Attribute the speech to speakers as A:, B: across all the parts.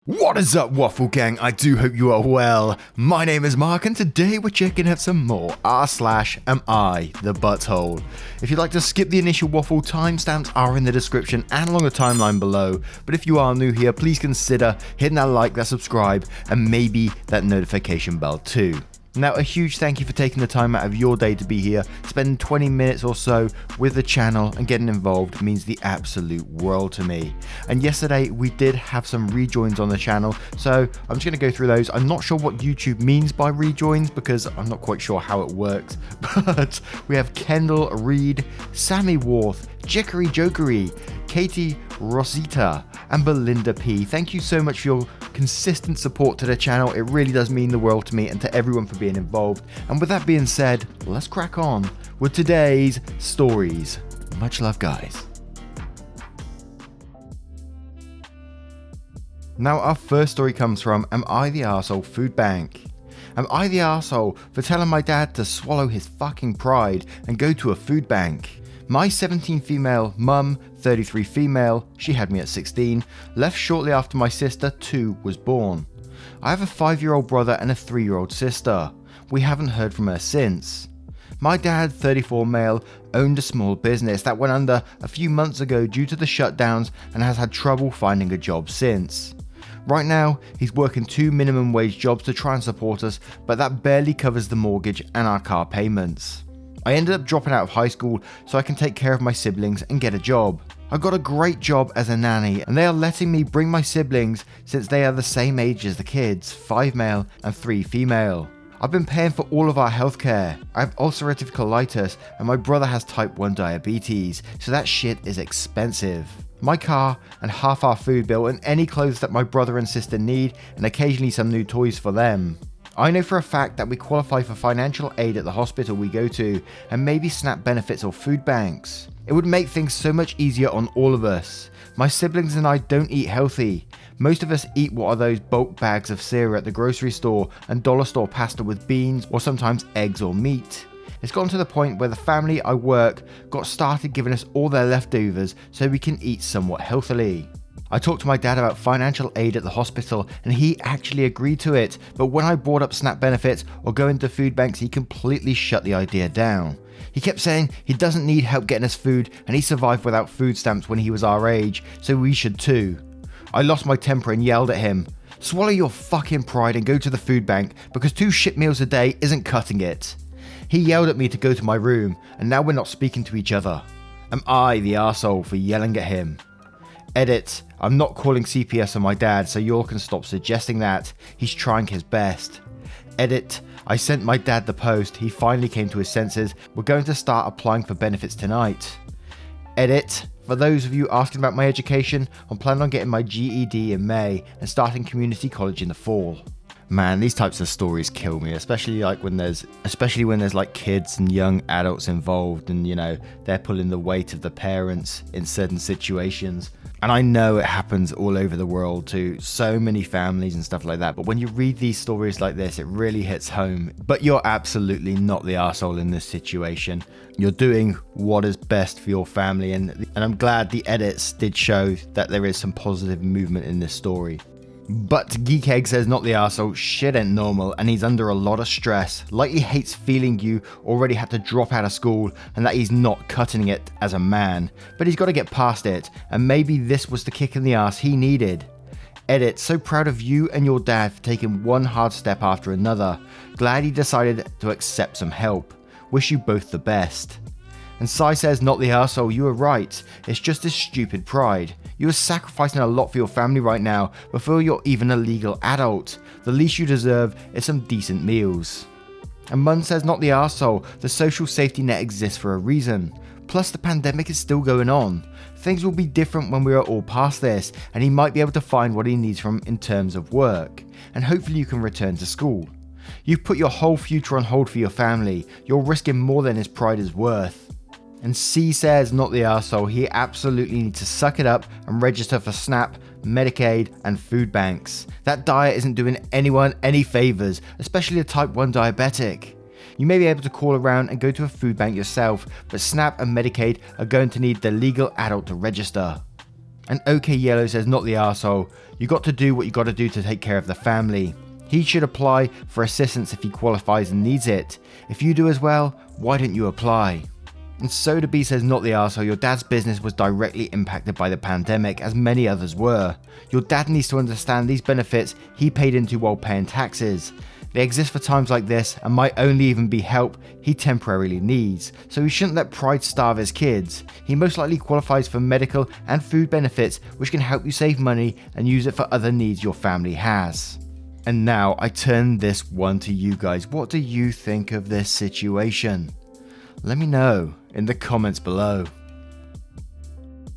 A: What is up, Waffle Gang? I do hope you are well. My name is Mark, and today we're checking out some more r/am I the butthole. If you'd like to skip the initial waffle, timestamps are in the description and along the timeline below. But if you are new here, please consider hitting that like, that subscribe, and maybe that notification bell too. Now, a huge thank you for taking the time out of your day to be here. Spending 20 minutes or so with the channel and getting involved means the absolute world to me. And yesterday we did have some rejoins on the channel, so I'm just going to go through those. I'm not sure what YouTube means by rejoins because I'm not quite sure how it works, but we have Kendall Reed, Sammy Worth, Jickery Jokery, Katie Rosita, and Belinda P. Thank you so much for your consistent support to the channel. It really does mean the world to me and to everyone for being involved. And with that being said, let's crack on with today's stories. Much love, guys. Now, our first story comes from Am I the Arsehole Food Bank. Am I the arsehole for telling my dad to swallow his fucking pride and go to a food bank? My 17 female mum, 33 female, she had me at 16, left shortly after my sister 2 was born. I have a 5-year-old brother and a 3-year-old sister. We haven't heard from her since. My dad, 34 male, owned a small business that went under a few months ago due to the shutdowns and has had trouble finding a job since. Right now, he's working 2 minimum wage jobs to try and support us, but that barely covers the mortgage and our car payments. I ended up dropping out of high school so I can take care of my siblings and get a job. I got a great job as a nanny, and they are letting me bring my siblings since they are the same age as the kids, 5 male and 3 female. I've been paying for all of our healthcare. I have ulcerative colitis and my brother has type 1 diabetes, so that shit is expensive. My car and half our food bill and any clothes that my brother and sister need, and occasionally some new toys for them. I know for a fact that we qualify for financial aid at the hospital we go to, and maybe SNAP benefits or food banks. It would make things so much easier on all of us. My siblings and I don't eat healthy. Most of us eat what are those bulk bags of cereal at the grocery store and dollar store pasta with beans or sometimes eggs or meat. It's gotten to the point where the family I work got started giving us all their leftovers so we can eat somewhat healthily. I talked to my dad about financial aid at the hospital and he actually agreed to it, but when I brought up SNAP benefits or going to food banks, he completely shut the idea down. He kept saying he doesn't need help getting us food and he survived without food stamps when he was our age, so we should too. I lost my temper and yelled at him, "Swallow your fucking pride and go to the food bank because 2 shit meals a day isn't cutting it." He yelled at me to go to my room and now we're not speaking to each other. Am I the arsehole for yelling at him? Edit, I'm not calling CPS on my dad, so you all can stop suggesting that. He's trying his best. Edit, I sent my dad the post. He finally came to his senses. We're going to start applying for benefits tonight. Edit, for those of you asking about my education, I'm planning on getting my GED in May and starting community college in the fall. Man, these types of stories kill me, especially when there's like kids and young adults involved and, you know, they're pulling the weight of the parents in certain situations. And I know it happens all over the world to so many families and stuff like that. But when you read these stories like this, it really hits home. But you're absolutely not the arsehole in this situation. You're doing what is best for your family. And I'm glad the edits did show that there is some positive movement in this story. But Geekegg says not the arsehole, shit ain't normal and he's under a lot of stress. Like he hates feeling you already had to drop out of school and that he's not cutting it as a man. But he's got to get past it and maybe this was the kick in the ass he needed. Edit, so proud of you and your dad for taking one hard step after another. Glad he decided to accept some help. Wish you both the best. And Sai says, not the arsehole, you were right. It's just this stupid pride. You are sacrificing a lot for your family right now before you're even a legal adult. The least you deserve is some decent meals. And Mun says, not the arsehole, the social safety net exists for a reason. Plus the pandemic is still going on. Things will be different when we are all past this and he might be able to find what he needs from in terms of work. And hopefully you can return to school. You've put your whole future on hold for your family. You're risking more than his pride is worth. And C says, not the arsehole, he absolutely needs to suck it up and register for SNAP, Medicaid, and food banks. That diet isn't doing anyone any favours, especially a type 1 diabetic. You may be able to call around and go to a food bank yourself, but SNAP and Medicaid are going to need the legal adult to register. And OK Yellow says, not the arsehole. You got to do what you got to do to take care of the family. He should apply for assistance if he qualifies and needs it. If you do as well, why don't you apply? And Soda B says, not the arsehole. Your dad's business was directly impacted by the pandemic, as many others were. Your dad needs to understand these benefits he paid into while paying taxes. They exist for times like this and might only even be help he temporarily needs, so he shouldn't let pride starve his kids. He most likely qualifies for medical and food benefits, which can help you save money and use it for other needs your family has. And now I turn this one to you guys. What do you think of this situation? Let me know in the comments below.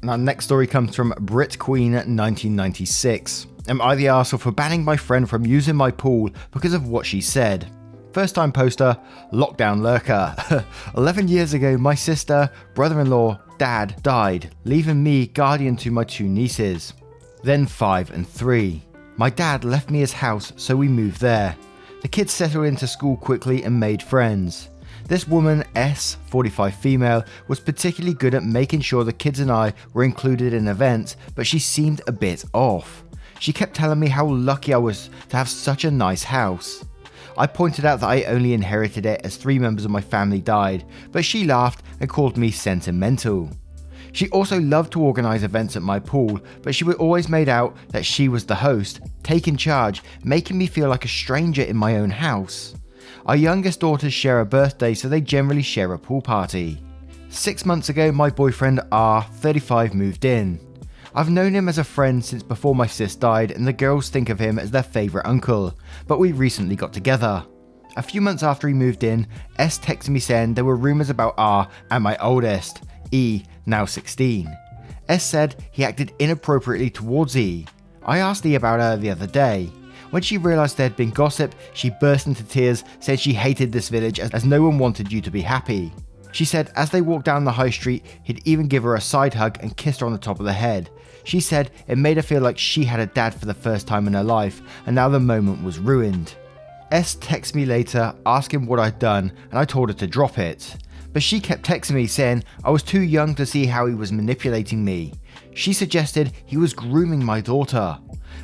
A: And our next story comes from Brit Queen 1996. Am I the arsehole for banning my friend from using my pool because of what she said? First time poster, lockdown lurker. 11 years ago, my sister, brother-in-law, dad died, leaving me guardian to my 2 nieces. Then 5 and 3. My dad left me his house, so we moved there. The kids settled into school quickly and made friends. This woman, S, 45 female, was particularly good at making sure the kids and I were included in events, but she seemed a bit off. She kept telling me how lucky I was to have such a nice house. I pointed out that I only inherited it as 3 members of my family died, but she laughed and called me sentimental. She also loved to organise events at my pool, but she would always made out that she was the host, taking charge, making me feel like a stranger in my own house. Our youngest daughters share a birthday, so they generally share a pool party. 6 months ago, my boyfriend R, 35, moved in. I've known him as a friend since before my sis died, and the girls think of him as their favourite uncle, but we recently got together. A few months after he moved in, S texted me saying there were rumours about R and my oldest, E, now 16. S said he acted inappropriately towards E. I asked E about her the other day. When she realised there had been gossip, she burst into tears, said she hated this village as no one wanted you to be happy. She said as they walked down the high street, he'd even give her a side hug and kissed her on the top of the head. She said it made her feel like she had a dad for the first time in her life, and now the moment was ruined. S texted me later asking what I'd done, and I told her to drop it. But she kept texting me saying I was too young to see how he was manipulating me. She suggested he was grooming my daughter.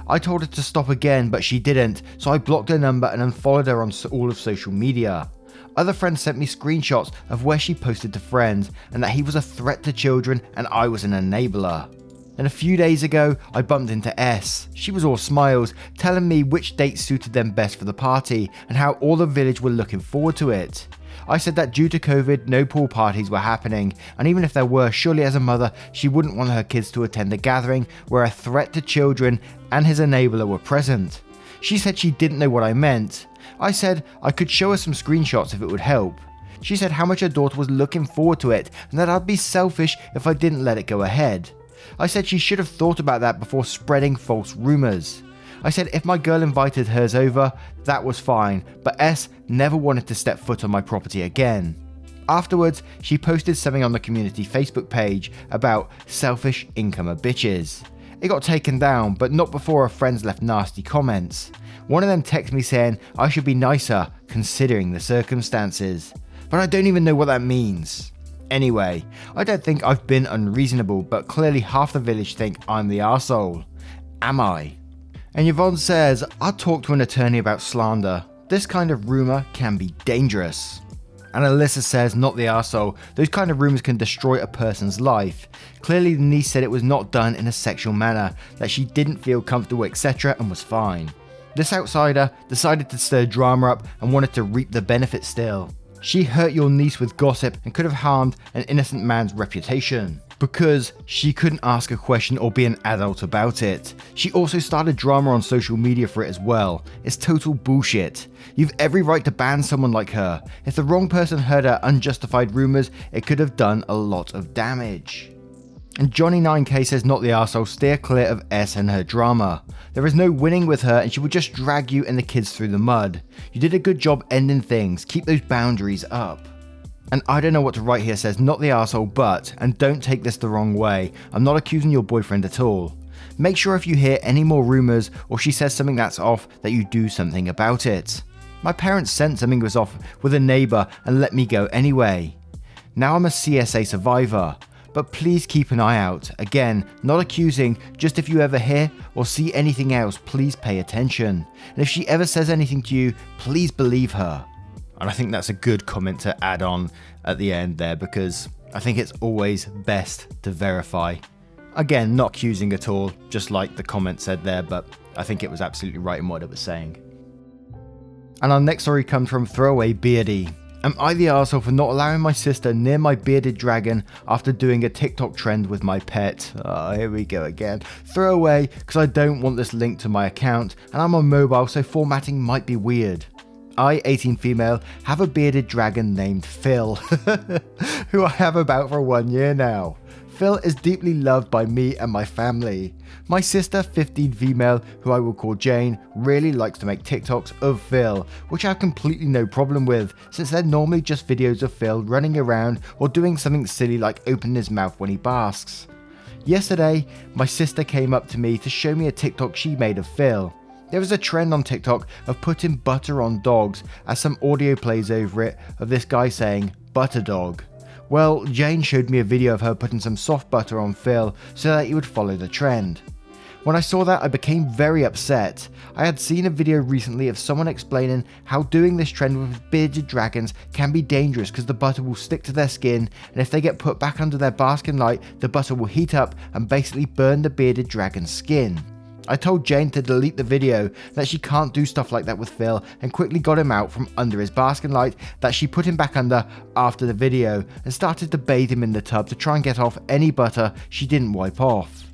A: I told her to stop again, but she didn't, so I blocked her number and unfollowed her on all of social media. Other friends sent me screenshots of where she posted to friends, and that he was a threat to children and I was an enabler. And a few days ago, I bumped into S. She was all smiles, telling me which dates suited them best for the party and how all the village were looking forward to it. I said that due to COVID, no pool parties were happening, and even if there were, surely as a mother, she wouldn't want her kids to attend a gathering where a threat to children and his enabler were present. She said she didn't know what I meant. I said I could show her some screenshots if it would help. She said how much her daughter was looking forward to it, and that I'd be selfish if I didn't let it go ahead. I said she should have thought about that before spreading false rumours. I said if my girl invited hers over, that was fine, but S never wanted to step foot on my property again. Afterwards, she posted something on the community Facebook page about selfish incomer bitches. It got taken down, but not before her friends left nasty comments. One of them texted me saying I should be nicer considering the circumstances. But I don't even know what that means. Anyway, I don't think I've been unreasonable, but clearly half the village think I'm the arsehole. Am I? And Yvonne says, I'll talk to an attorney about slander. This kind of rumour can be dangerous. And Alyssa says, not the arsehole. Those kind of rumours can destroy a person's life. Clearly the niece said it was not done in a sexual manner, that she didn't feel comfortable, etc. and was fine. This outsider decided to stir drama up and wanted to reap the benefit still. She hurt your niece with gossip and could have harmed an innocent man's reputation because she couldn't ask a question or be an adult about it. She also started drama on social media for it as well. It's total bullshit. You've every right to ban someone like her. If the wrong person heard her unjustified rumours, it could have done a lot of damage. And Johnny 9K says, not the arsehole, steer clear of S and her drama. There is no winning with her and she will just drag you and the kids through the mud. You did a good job ending things, keep those boundaries up. And I don't know what to write here says, not the arsehole, but, and don't take this the wrong way, I'm not accusing your boyfriend at all. Make sure if you hear any more rumours or she says something that's off, that you do something about it. My parents sent something was off with a neighbour and let me go anyway. Now I'm a CSA survivor. but please keep an eye out. Again, not accusing, just if you ever hear or see anything else, please pay attention. And if she ever says anything to you, please believe her. And I think that's a good comment to add on at the end there, because I think it's always best to verify. Again, not accusing at all, just like the comment said there, but I think it was absolutely right in what it was saying. And our next story comes from Throwaway Beardy. Am I the arsehole for not allowing my sister near my bearded dragon after doing a TikTok trend with my pet? Oh, here we go again. Throwaway, because I don't want this linked to my account, and I'm on mobile, so formatting might be weird. I, 18 female, have a bearded dragon named Phil, who I have about for 1 year now. Phil is deeply loved by me and my family. My sister, 15 female, who I will call Jane, really likes to make TikToks of Phil, which I have completely no problem with, since they're normally just videos of Phil running around or doing something silly like opening his mouth when he basks. Yesterday, my sister came up to me to show me a TikTok she made of Phil. There was a trend on TikTok of putting butter on dogs, as some audio plays over it of this guy saying, "butter dog." Well, Jane showed me a video of her putting some soft butter on Phil so that he would follow the trend. When I saw that, I became very upset. I had seen a video recently of someone explaining how doing this trend with bearded dragons can be dangerous because the butter will stick to their skin, and if they get put back under their basking light, the butter will heat up and basically burn the bearded dragon's skin. I told Jane to delete the video, that she can't do stuff like that with Phil, and quickly got him out from under his basking light that she put him back under after the video, and started to bathe him in the tub to try and get off any butter she didn't wipe off.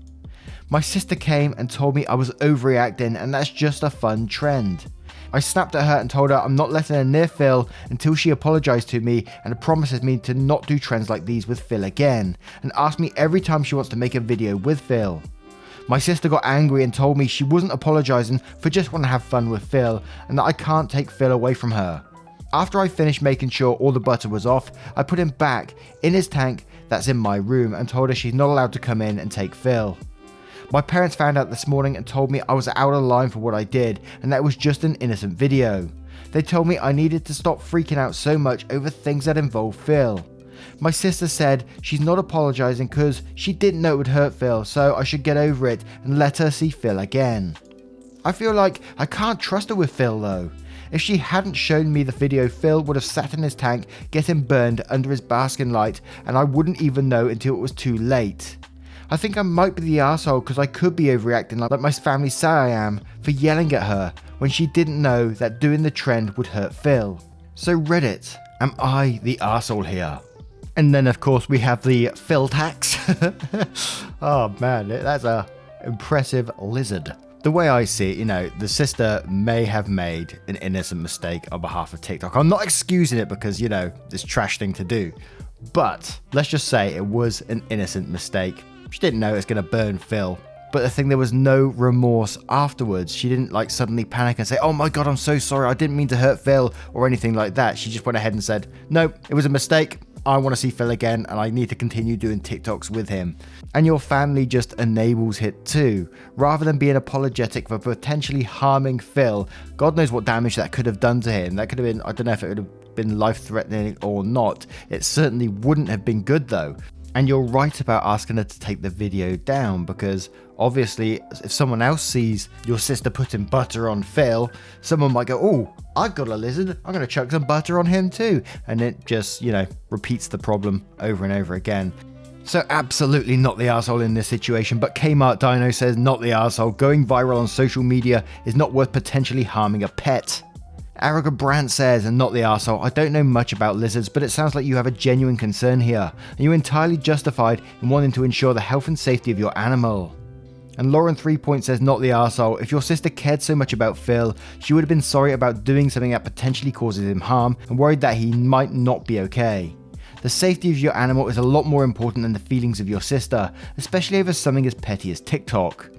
A: My sister came and told me I was overreacting and that's just a fun trend. I snapped at her and told her I'm not letting her near Phil until she apologised to me and promises me to not do trends like these with Phil again, and asked me every time she wants to make a video with Phil. My sister got angry and told me she wasn't apologising for just wanting to have fun with Phil, and that I can't take Phil away from her. After I finished making sure all the butter was off, I put him back in his tank that's in my room and told her she's not allowed to come in and take Phil. My parents found out this morning and told me I was out of line for what I did and that it was just an innocent video. They told me I needed to stop freaking out so much over things that involve Phil. My sister said she's not apologising because she didn't know it would hurt Phil, so I should get over it and let her see Phil again. I feel like I can't trust her with Phil though. If she hadn't shown me the video, Phil would have sat in his tank getting burned under his basking light and I wouldn't even know until it was too late. I think I might be the arsehole because I could be overreacting like my family say I am for yelling at her when she didn't know that doing the trend would hurt Phil. So Reddit, am I the arsehole here? And then of course we have the Phil tax. Oh man, that's a impressive lizard. The way I see it, the sister may have made an innocent mistake on behalf of TikTok. I'm not excusing it because, this trash thing to do. But let's just say it was an innocent mistake. She didn't know it was going to burn Phil. But the thing, there was no remorse afterwards. She didn't suddenly panic and say, "Oh my god, I'm so sorry, I didn't mean to hurt Phil," or anything like that. She just went ahead and said, "No, it was a mistake. I want to see Phil again and I need to continue doing TikToks with him." And your family just enables it too. Rather than being apologetic for potentially harming Phil, God knows what damage that could have done to him. That could have been, I don't know if it would have been life-threatening or not. It certainly wouldn't have been good though. And you're right about asking her to take the video down, because obviously if someone else sees your sister putting butter on Phil, someone might go, "Oh, I've got a lizard, I'm going to chuck some butter on him too." And it just, repeats the problem over and over again. So absolutely not the arsehole in this situation, but Kmart Dino says not the arsehole. Going viral on social media is not worth potentially harming a pet. Arrogant Brand says, and not the arsehole, "I don't know much about lizards, but it sounds like you have a genuine concern here, and you're entirely justified in wanting to ensure the health and safety of your animal." And Lauren 3 Point says, "Not the arsehole. If your sister cared so much about Phil, she would have been sorry about doing something that potentially causes him harm and worried that he might not be okay. The safety of your animal is a lot more important than the feelings of your sister, especially over something as petty as TikTok.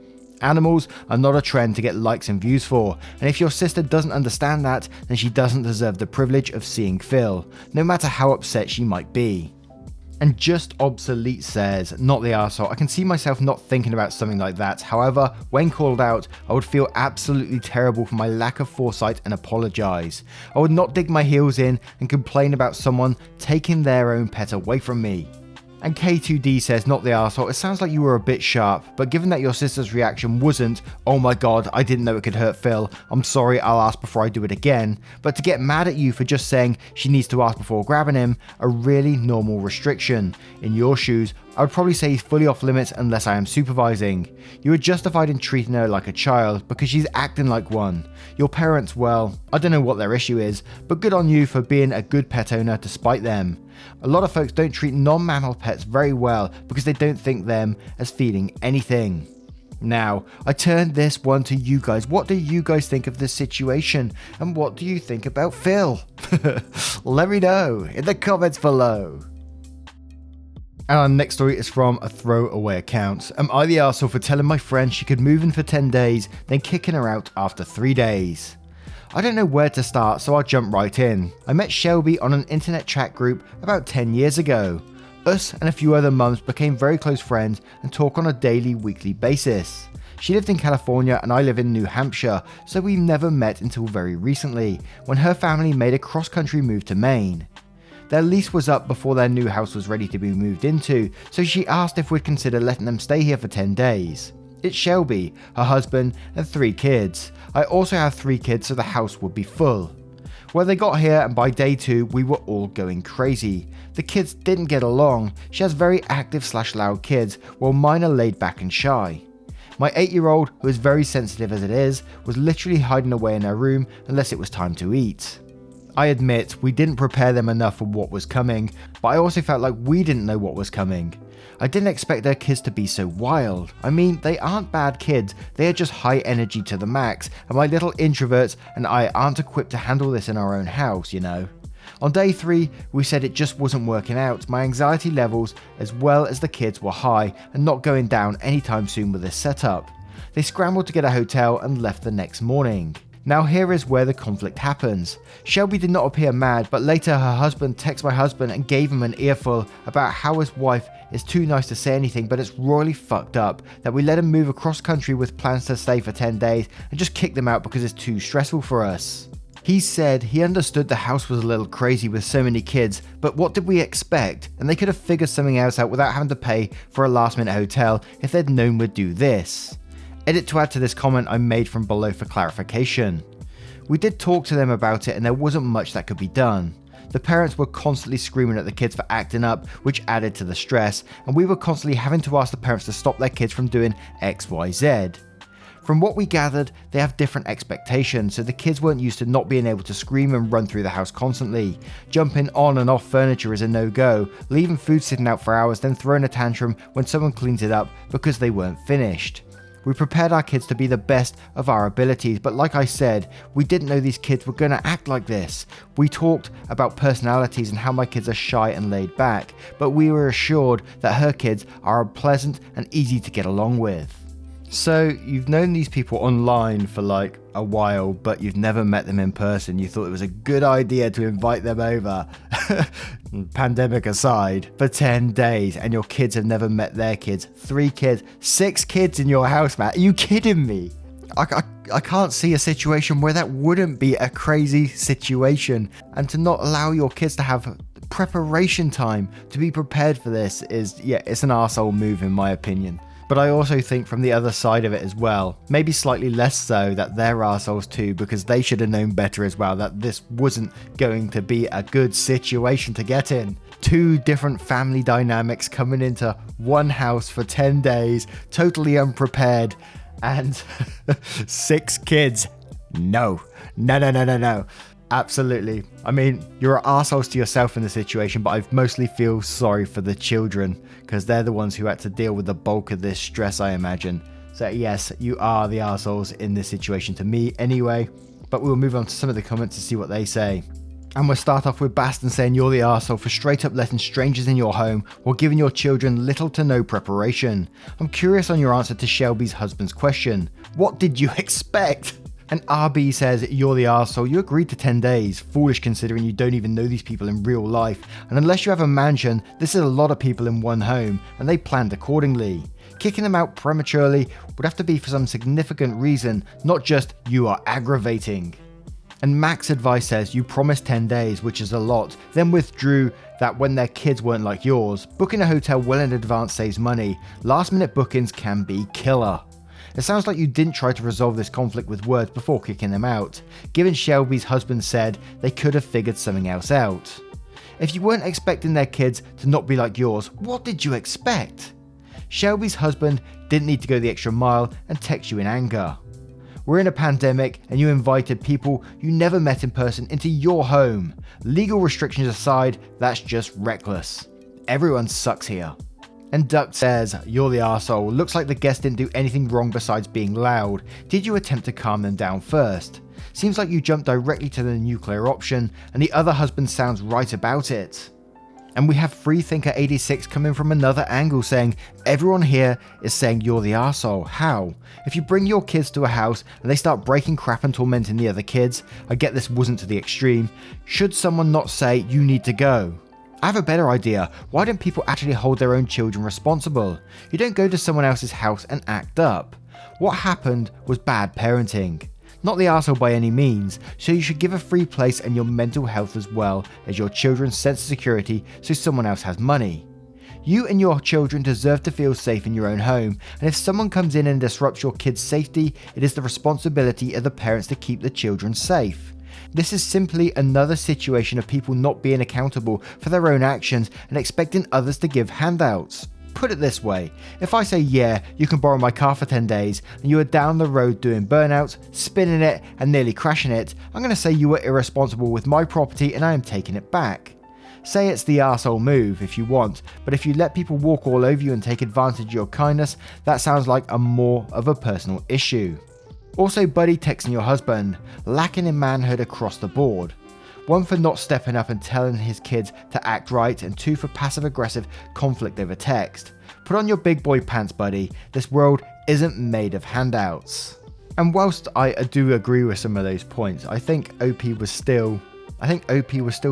A: Animals are not a trend to get likes and views for, and if your sister doesn't understand that, then she doesn't deserve the privilege of seeing Phil, no matter how upset she might be." And Just Obsolete says, "Not the arsehole. I can see myself not thinking about something like that. However, when called out, I would feel absolutely terrible for my lack of foresight and apologise. I would not dig my heels in and complain about someone taking their own pet away from me." And K2D says, not the arsehole, it sounds like you were a bit sharp, but given that your sister's reaction wasn't, oh my god, I didn't know it could hurt Phil, I'm sorry, I'll ask before I do it again, but to get mad at you for just saying she needs to ask before grabbing him, a really normal restriction. In your shoes, I would probably say he's fully off limits unless I am supervising. You are justified in treating her like a child because she's acting like one. Your parents, well, I don't know what their issue is, but good on you for being a good pet owner despite them. A lot of folks don't treat non-mammal pets very well because they don't think them as feeling anything. Now, I turn this one to you guys. What do you guys think of this situation? And what do you think about Phil? Let me know in the comments below. And our next story is from a throwaway account. Am I the arsehole for telling my friend she could move in for 10 days, then kicking her out after 3 days? I don't know where to start, so I'll jump right in. I met Shelby on an internet chat group about 10 years ago. Us and a few other mums became very close friends and talk on a daily, weekly basis. She lived in California and I live in New Hampshire, so we never met until very recently, when her family made a cross-country move to Maine. Their lease was up before their new house was ready to be moved into, so she asked if we'd consider letting them stay here for 10 days. It's Shelby, her husband, and 3 kids. I also have 3 kids, so the house would be full. Well, they got here and by day 2, we were all going crazy. The kids didn't get along. She has very active / loud kids, while mine are laid back and shy. My 8-year-old, who is very sensitive as it is, was literally hiding away in her room unless it was time to eat. I admit, we didn't prepare them enough for what was coming, but I also felt like we didn't know what was coming. I didn't expect their kids to be so wild. I mean, they aren't bad kids, they are just high energy to the max, and my little introverts and I aren't equipped to handle this in our own house, you know. On day 3, we said it just wasn't working out. My anxiety levels, as well as the kids, were high and not going down anytime soon with this setup. They scrambled to get a hotel and left the next morning. Now here is where the conflict happens. Shelby did not appear mad, but later her husband texted my husband and gave him an earful about how his wife is too nice to say anything, but it's royally fucked up that we let him move across country with plans to stay for 10 days and just kick them out because it's too stressful for us. He said he understood the house was a little crazy with so many kids, but what did we expect? And they could have figured something else out without having to pay for a last minute hotel if they'd known we'd do this. Edit to add to this comment I made from below for clarification. We did talk to them about it and there wasn't much that could be done. The parents were constantly screaming at the kids for acting up, which added to the stress, and we were constantly having to ask the parents to stop their kids from doing XYZ. From what we gathered, they have different expectations, so the kids weren't used to not being able to scream and run through the house constantly. Jumping on and off furniture is a no-go, leaving food sitting out for hours, then throwing a tantrum when someone cleans it up because they weren't finished. We prepared our kids to be the best of our abilities, but like I said, we didn't know these kids were going to act like this. We talked about personalities and how my kids are shy and laid back, but we were assured that her kids are pleasant and easy to get along with. So, you've known these people online for like a while, but you've never met them in person. You thought it was a good idea to invite them over, pandemic aside, for 10 days, and your kids have never met their kids. 3 kids, 6 kids in your house, Matt. Are you kidding me? I can't see a situation where that wouldn't be a crazy situation. And to not allow your kids to have preparation time to be prepared for this is, yeah, it's an arsehole move in my opinion. But I also think from the other side of it as well, maybe slightly less so, that they're arseholes too, because they should have known better as well, that this wasn't going to be a good situation to get in. 2 different family dynamics coming into one house for 10 days, totally unprepared, and 6 kids. No. Absolutely. I mean, you're arseholes to yourself in the situation, but I mostly feel sorry for the children because they're the ones who had to deal with the bulk of this stress, I imagine. So yes, you are the arseholes in this situation to me anyway, but we'll move on to some of the comments to see what they say. And we'll start off with Baston saying you're the arsehole for straight up letting strangers in your home while giving your children little to no preparation. I'm curious on your answer to Shelby's husband's question. What did you expect? And RB says, you're the arsehole, you agreed to 10 days, foolish considering you don't even know these people in real life, and unless you have a mansion, this is a lot of people in one home, and they planned accordingly. Kicking them out prematurely would have to be for some significant reason, not just you are aggravating. And Mac's advice says you promised 10 days, which is a lot, then withdrew that when their kids weren't like yours, booking a hotel well in advance saves money. Last minute bookings can be killer. It sounds like you didn't try to resolve this conflict with words before kicking them out, given Shelby's husband said they could have figured something else out. If you weren't expecting their kids to not be like yours, what did you expect? Shelby's husband didn't need to go the extra mile and text you in anger. We're in a pandemic and you invited people you never met in person into your home. Legal restrictions aside, that's just reckless. Everyone sucks here. And Duck says, you're the arsehole. Looks like the guest didn't do anything wrong besides being loud. Did you attempt to calm them down first? Seems like you jumped directly to the nuclear option, and the other husband sounds right about it. And we have Freethinker86 coming from another angle saying, everyone here is saying you're the arsehole. How? If you bring your kids to a house and they start breaking crap and tormenting the other kids, I get this wasn't to the extreme, should someone not say you need to go? I have a better idea. Why don't people actually hold their own children responsible? You don't go to someone else's house and act up. What happened was bad parenting. Not the arsehole by any means, so you should give a free place and your mental health as well as your children's sense of security so someone else has money. You and your children deserve to feel safe in your own home, and if someone comes in and disrupts your kids' safety, it is the responsibility of the parents to keep the children safe. This is simply another situation of people not being accountable for their own actions and expecting others to give handouts. Put it this way, if I say yeah, you can borrow my car for 10 days and you are down the road doing burnouts, spinning it and nearly crashing it, I'm going to say you were irresponsible with my property and I am taking it back. Say it's the arsehole move if you want, but if you let people walk all over you and take advantage of your kindness, that sounds like a more of a personal issue. Also, Buddy texting your husband, lacking in manhood across the board. 1 for not stepping up and telling his kids to act right, and 2 for passive aggressive conflict over text. Put on your big boy pants, buddy. This world isn't made of handouts. And whilst I do agree with some of those points, I think OP was still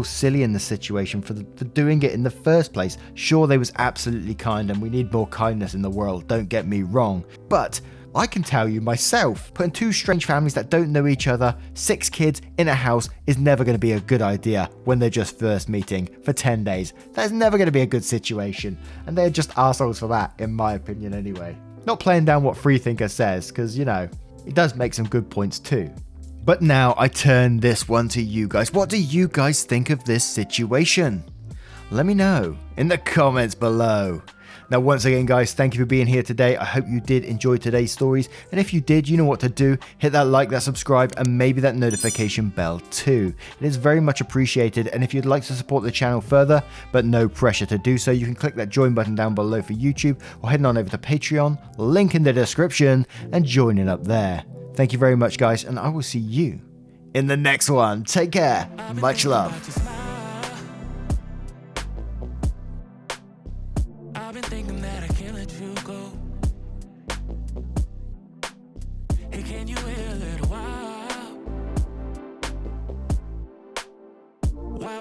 A: silly in the situation for doing it in the first place. Sure, they was absolutely kind and we need more kindness in the world, don't get me wrong. But I can tell you myself, putting 2 strange families that don't know each other, 6 kids in a house is never going to be a good idea when they're just first meeting for 10 days. That's never going to be a good situation. And they're just arseholes for that, in my opinion anyway. Not playing down what Freethinker says, because, you know, he does make some good points too. But now I turn this one to you guys. What do you guys think of this situation? Let me know in the comments below. Now, once again, guys, thank you for being here today. I hope you did enjoy today's stories. And if you did, you know what to do. Hit that like, that subscribe, and maybe that notification bell too. It is very much appreciated. And if you'd like to support the channel further, but no pressure to do so, you can click that join button down below for YouTube or heading on over to Patreon, link in the description, and joining up there. Thank you very much, guys, and I will see you in the next one. Take care. Much love.
B: I've been thinking that I can't let you go. Hey, can you wait a little while? Why